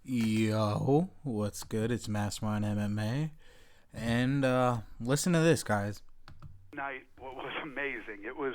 Yo, what's good? It's Mastermind MMA. And listen to this, guys. Night was amazing. It was,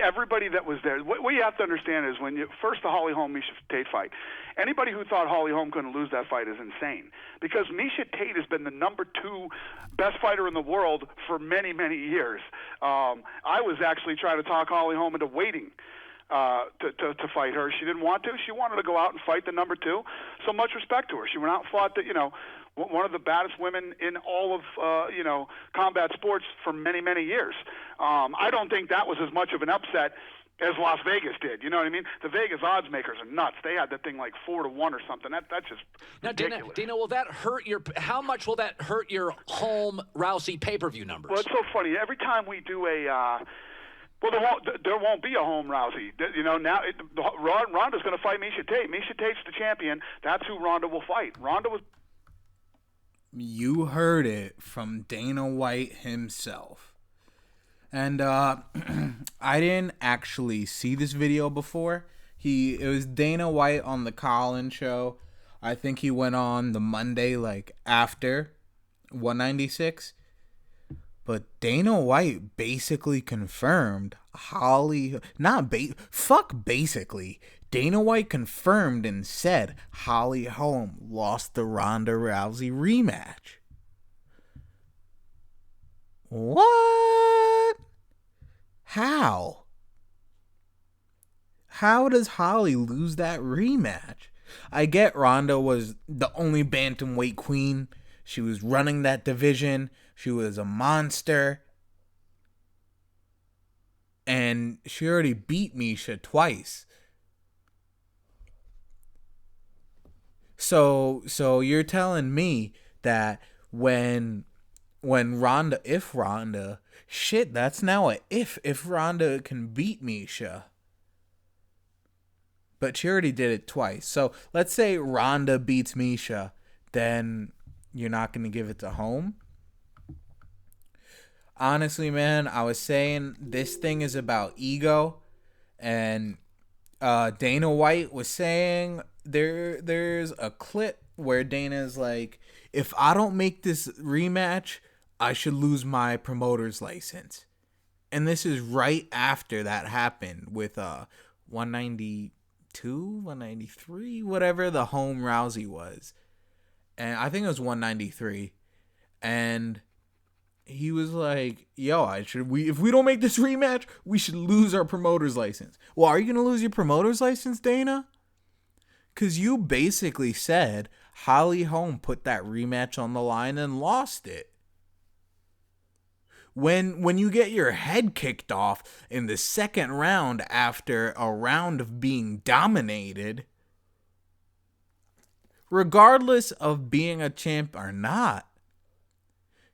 everybody that was there. What you have to understand is first the Holly Holm Miesha Tate fight. Anybody who thought Holly Holm couldn't lose that fight is insane, because Miesha Tate has been the number 2 best fighter in the world for many, many years. I was actually trying to talk Holly Holm into waiting to fight her. She didn't want to. She wanted to go out and fight the number 2. So much respect to her. She went out and fought one of the baddest women in all of combat sports for many, many years. I don't think that was as much of an upset as Las Vegas did. You know what I mean? The Vegas odds makers are nuts. They had that thing like 4-1 or something. That's just now, ridiculous. Dana, will that hurt your? How much will that hurt your Holm-Rousey pay-per-view numbers? Well, it's so funny. Every time we do well, there won't be a Holm-Rousey. Now Ronda's going to fight Miesha Tate. Miesha Tate's the champion. That's who Ronda will fight. Ronda was. You heard it from Dana White himself. And I didn't actually see this video before. It was Dana White on the Colin show. I think he went on the Monday after 196. But Dana White basically confirmed basically. Dana White confirmed and said Holly Holm lost the Ronda Rousey rematch. What? How? How does Holly lose that rematch? I get Ronda was the only bantamweight queen. She was running that division. She was a monster. And she already beat Miesha twice. So you're telling me that if Ronda can beat Miesha. But she already did it twice. So let's say Ronda beats Miesha, then you're not going to give it to Holm? Honestly, man, I was saying this thing is about ego, and Dana White was saying there's a clip where Dana's like, if I don't make this rematch, I should lose my promoter's license. And this is right after that happened with 192, 193, whatever the Holm-Rousey was. And I think it was 193. And he was like, yo, if we don't make this rematch, we should lose our promoter's license. Well, are you going to lose your promoter's license, Dana? Because you basically said Holly Holm put that rematch on the line and lost it. When you get your head kicked off in the second round after a round of being dominated, regardless of being a champ or not,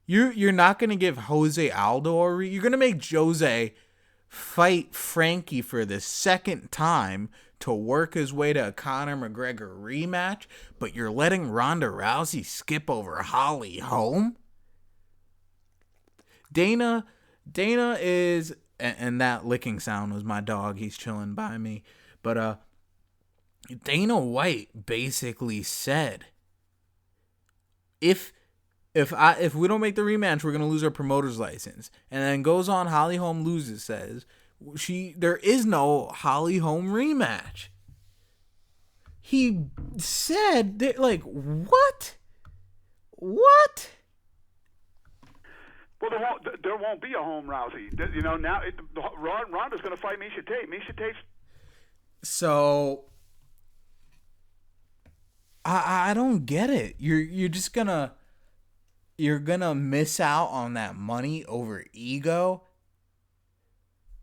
you're not going to give Jose Aldo you're going to make Jose fight Frankie for the second time to work his way to a Conor McGregor rematch, but you're letting Ronda Rousey skip over Holly Holm? Dana is, and that licking sound was my dog. He's chilling by me. But Dana White basically said, if we don't make the rematch, we're gonna lose our promoter's license. And then goes on, Holly Holm loses, says there is no Holly Holm rematch. He said that, what? What? Well, there won't be a Holm-Rousey. Now Ronda's going to fight Miesha Tate. Miesha Tate's. So I don't get it. You're just gonna miss out on that money over ego.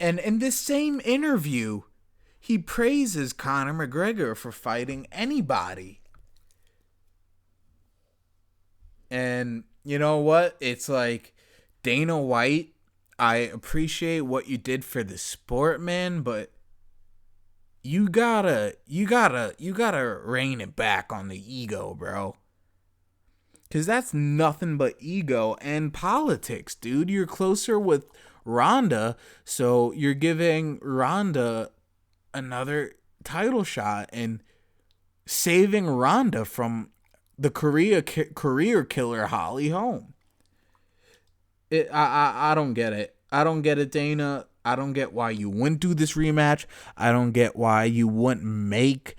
And in this same interview, he praises Conor McGregor for fighting anybody. And you know what? It's like, Dana White, I appreciate what you did for the sport, man, but you gotta rein it back on the ego, bro. Cause that's nothing but ego and politics, dude. You're closer with Ronda, so you're giving Ronda another title shot, and saving Ronda from the career killer Holly Holm. I don't get it. I don't get it, Dana. I don't get why you wouldn't do this rematch. I don't get why you wouldn't make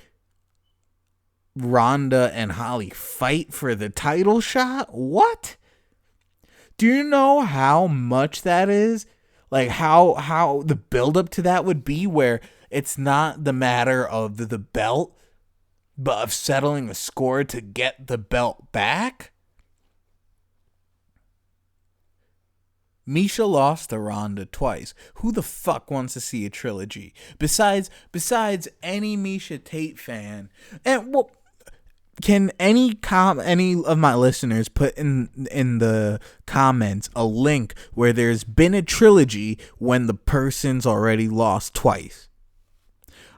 Ronda and Holly fight for the title shot. What? Do you know how much that is? Like how the build up to that would be, where it's not the matter of the belt, but of settling a score to get the belt back? Miesha lost to Ronda twice. Who the fuck wants to see a trilogy? Besides any Miesha Tate fan. And well, can any of my listeners put in the comments a link where there's been a trilogy when the person's already lost twice?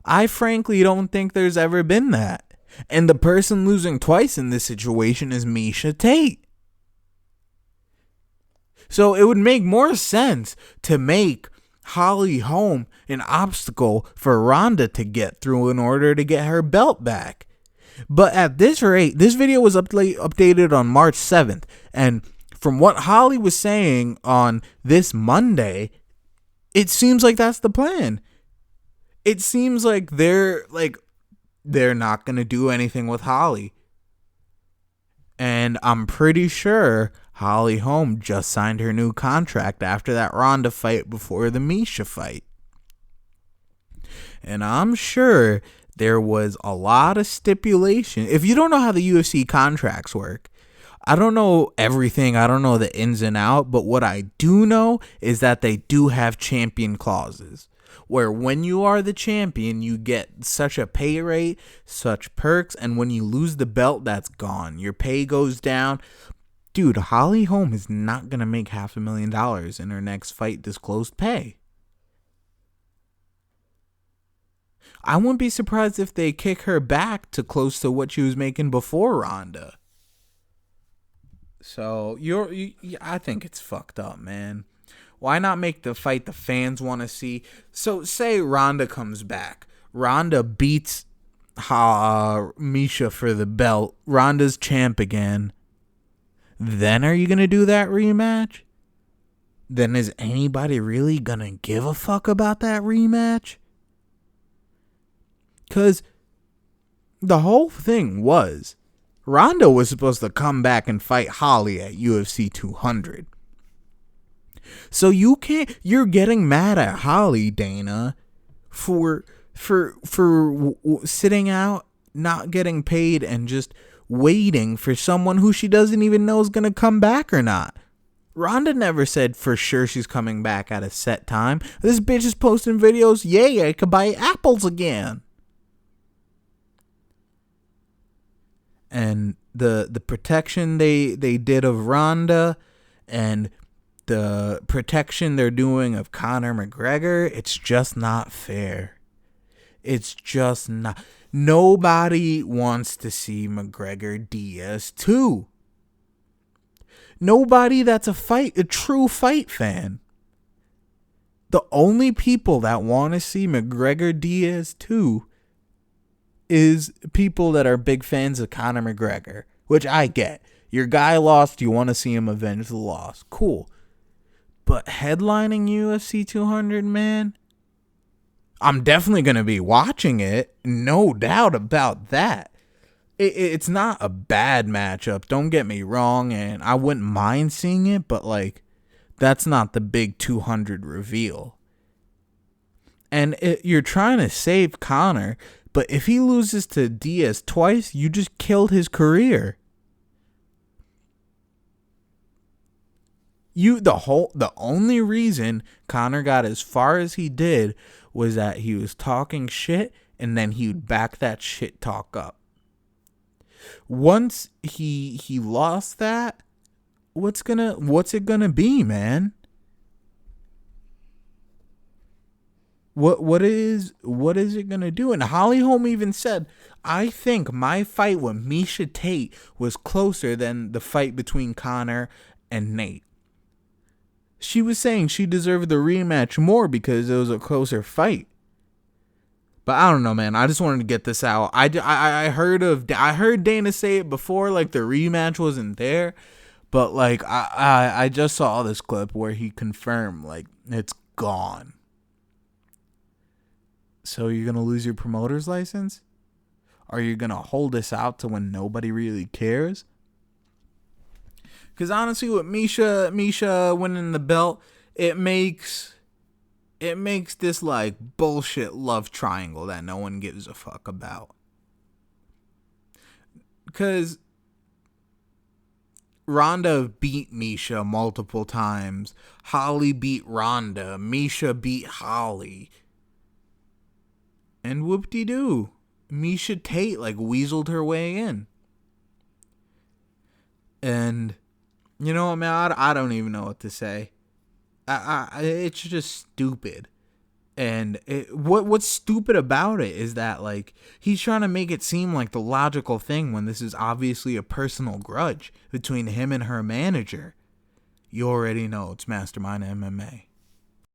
I frankly don't think there's ever been that. And the person losing twice in this situation is Miesha Tate. So it would make more sense to make Holly Holm an obstacle for Ronda to get through in order to get her belt back. But at this rate, this video was updated on March 7th. And from what Holly was saying on this Monday, it seems like that's the plan. It seems like they're not going to do anything with Holly. And I'm pretty sure Holly Holm just signed her new contract after that Ronda fight before the Miesha fight. And I'm sure there was a lot of stipulation. If you don't know how the UFC contracts work, I don't know everything. I don't know the ins and out. But what I do know is that they do have champion clauses, where when you are the champion, you get such a pay rate, such perks, and when you lose the belt, that's gone. Your pay goes down. Dude, Holly Holm is not going to make $500,000 in her next fight disclosed pay. I wouldn't be surprised if they kick her back to close to what she was making before Ronda. So, I think it's fucked up, man. Why not make the fight the fans want to see? So, say Ronda comes back. Ronda beats Miesha for the belt. Ronda's champ again. Then are you going to do that rematch? Then is anybody really going to give a fuck about that rematch? Because the whole thing was Ronda was supposed to come back and fight Holly at UFC 200. So you're getting mad at Holly, Dana, for sitting out, not getting paid, and just waiting for someone who she doesn't even know is going to come back or not. Ronda never said for sure she's coming back at a set time. This bitch is posting videos, yay, I could buy apples again. And the protection they did of Ronda and the protection they're doing of Conor McGregor, it's just not fair. It's just not. Nobody wants to see McGregor Diaz 2. Nobody that's a true fight fan. The only people that want to see McGregor Diaz 2 is people that are big fans of Conor McGregor, which I get. Your guy lost, you want to see him avenge the loss. Cool. But headlining UFC 200, man, I'm definitely going to be watching it. No doubt about that. It's not a bad matchup. Don't get me wrong. And I wouldn't mind seeing it. But, that's not the big 200 reveal. And you're trying to save Conor. But if he loses to Diaz twice, you just killed his career. The only reason Conor got as far as he did was that he was talking shit, and then he would back that shit talk up. Once he lost that, what's it gonna be, man? What is it gonna do? And Holly Holm even said, I think my fight with Miesha Tate was closer than the fight between Conor and Nate. She was saying she deserved the rematch more because it was a closer fight. But I don't know, man. I just wanted to get this out. I heard Dana say it before, like the rematch wasn't there, but like I just saw this clip where he confirmed like it's gone. So you're gonna lose your promoter's license? Are you gonna hold this out to when nobody really cares? Because honestly, with Miesha winning the belt, it makes this like bullshit love triangle that no one gives a fuck about. Because Ronda beat Miesha multiple times. Holly beat Ronda. Miesha beat Holly. And whoop-de-doo. Miesha Tate like weaseled her way in. And you know what, man? I don't even know what to say. It's just stupid. And what's stupid about it is that like he's trying to make it seem like the logical thing when this is obviously a personal grudge between him and her manager. You already know it's Mastermind MMA.